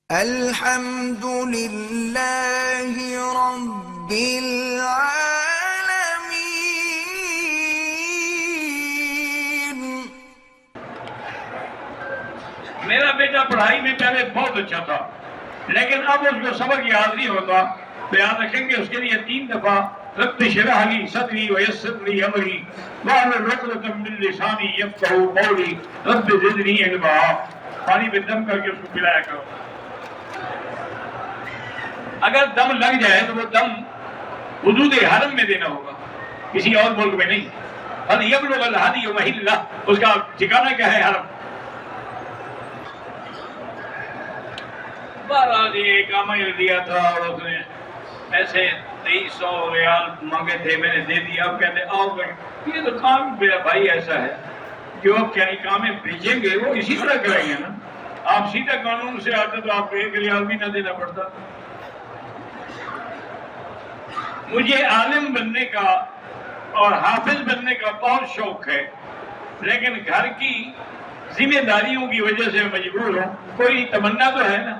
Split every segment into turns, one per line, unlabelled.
الحمد للہ رب العالمین۔
میرا بیٹا پڑھائی میں پہلے بہت اچھا تھا، لیکن اب اس کو سبق یاد نہیں ہوتا، تو یاد رکھیں گے اس کے لیے 3 دفعہ رب اشرح لی صدری ویسر لی امری واحلل عقدۃ من لسانی یفقہوا قولی رب زدنی علما۔ پانی میں دم کر کے اس کو پلایا کرو۔ اگر دم لگ جائے تو وہ دم حدود حرم میں دینا ہوگا، کسی اور ملک میں نہیں۔ فَلْيَبْلُغَ الْهَدْيُ مَحِلَّهُ، اس کا ٹھکانہ کیا ہے؟ حرم۔ بہرحال یہ کام دیا تھا اور اس نے ایسے 2300 ریال مانگے تھے، میں نے دے دیا۔ اب کہتے آؤ، یہ تو کام میرا بھائی ایسا ہے جو کام بھیجیں گے وہ اسی طرح کریں گے نا۔ آپ سیدھا قانون سے آتے تو آپ کو 1 ریال بھی نہ دینا پڑتا۔ مجھے عالم بننے کا اور حافظ بننے کا بہت شوق ہے، لیکن گھر کی ذمہ داریوں کی وجہ سے مجبور ہوں۔ کوئی تمنا تو ہے نا،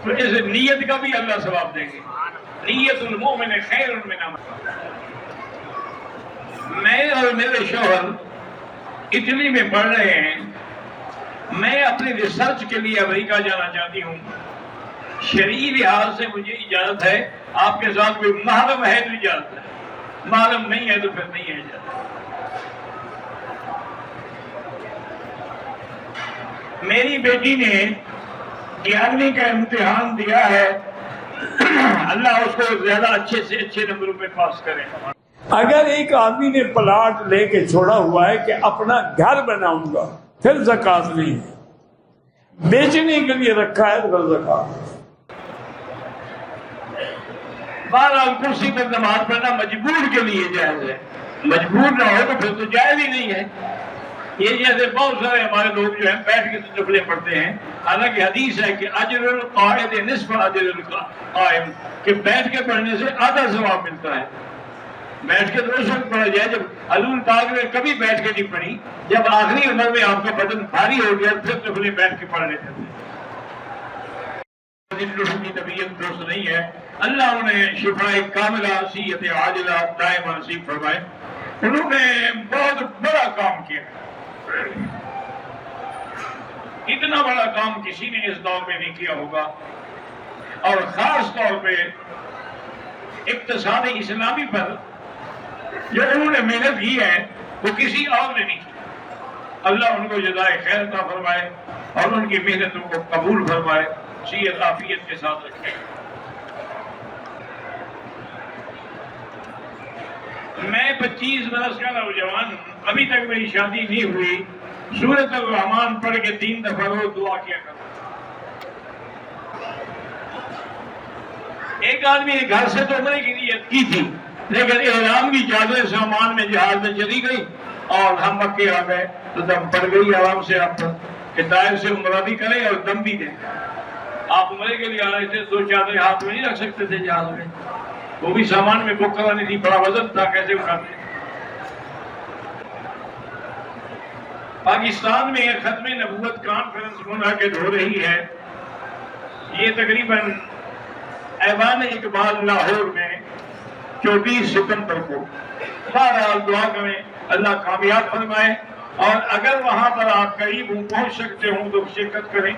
تو اس نیت کا بھی اللہ ثواب دیں گے۔ نیت المؤمن خیر من عمل۔ میں اور میرے شوہر اٹلی میں پڑھ رہے ہیں، میں اپنے ریسرچ کے لیے امریکہ جانا چاہتی ہوں۔ شرعی لحاظ سے مجھے اجازت ہے، آپ کے ساتھ کوئی محرم ہے تو اجازت ہے، محرم نہیں ہے تو پھر نہیں ہے اجازت۔ میری بیٹی نے 11ویں کا امتحان دیا ہے، اللہ اس کو زیادہ اچھے سے اچھے نمبروں پہ پاس کرے۔
اگر ایک آدمی نے پلاٹ لے کے چھوڑا ہوا ہے کہ اپنا گھر بناؤں گا، پھر زکوٰۃ نہیں ہے۔ بیچنے کے لیے رکھا ہے تو پھر زکوٰۃ۔
بہرحال کرسی پر نماز پڑھنا مجبور کے لیے جائز ہے، مجبور نہ ہو تو پھر تو جائز ہی نہیں ہے۔ یہ جیسے بہت سارے ہمارے لوگ جو ہیں بیٹھ کے نفلیں پڑھتے ہیں، حالانکہ حدیث ہے کہ اجر القاعد نصف اجر القائم، کہ بیٹھ کے پڑھنے سے آدھا ثواب ملتا ہے۔ بیٹھ کے تو اس وقت پڑھا جائے جب حضور پاک نے کبھی بیٹھ کے نہیں پڑھی، جب آخری عمر میں آپ کا بدن بھاری ہو گیا پھر نفلیں بیٹھ کے پڑھ لیتے تھے۔ جن لوگوں کی طبیعت درست نہیں ہے، اللہ انہیں شفاء کاملہ صحت عاجلہ دائمہ نصیب فرمائے۔ انہوں نے بہت بڑا کام کیا، اتنا بڑا کام کسی نے اس دور میں نہیں کیا ہوگا، اور خاص طور پہ اقتصاد اسلامی پر جو انہوں نے محنت کی ہے وہ کسی اور نے نہیں کی۔ اللہ ان کو جزائے خیر عطا فرمائے اور ان کی محنتوں کو قبول فرمائے، صحت عافیت کے ساتھ رکھے۔ میں 25 برس کا نوجوان ہوں، ابھی تک میری شادی نہیں ہوئی۔ سورۃ الرحمن پڑھ کے 3 دفعہ روز دعا کیا کرتا۔ ایک آدمی نے گھر سے تو عمرے کی نیت کی تھی، لیکن احرام کی چادر سامان میں جہاز میں چلی گئی اور ہم مکے آ گئے تو دم پڑ گئی آرام سے۔ آپ کہ دائر سے عمرہ بھی کریں اور دم بھی دیں۔ آپ عمرے کے لیے آ رہے تھے، 2 چادریں ہاتھ میں نہیں رکھ سکتے تھے جہاز میں، وہ بھی سامان میں بک کرانی تھی، بڑا وزن تھا، کیسے اٹھاتے۔ پاکستان میں ختم نبوت کانفرنس منعقد ہو رہی ہے، یہ تقریباً ایوان اقبال لاہور میں 24 ستمبر کو۔ بہرحال دعا کریں اللہ کامیاب فرمائے، اور اگر وہاں پر آپ قریب ہوں، پہنچ سکتے ہوں تو شرکت کریں۔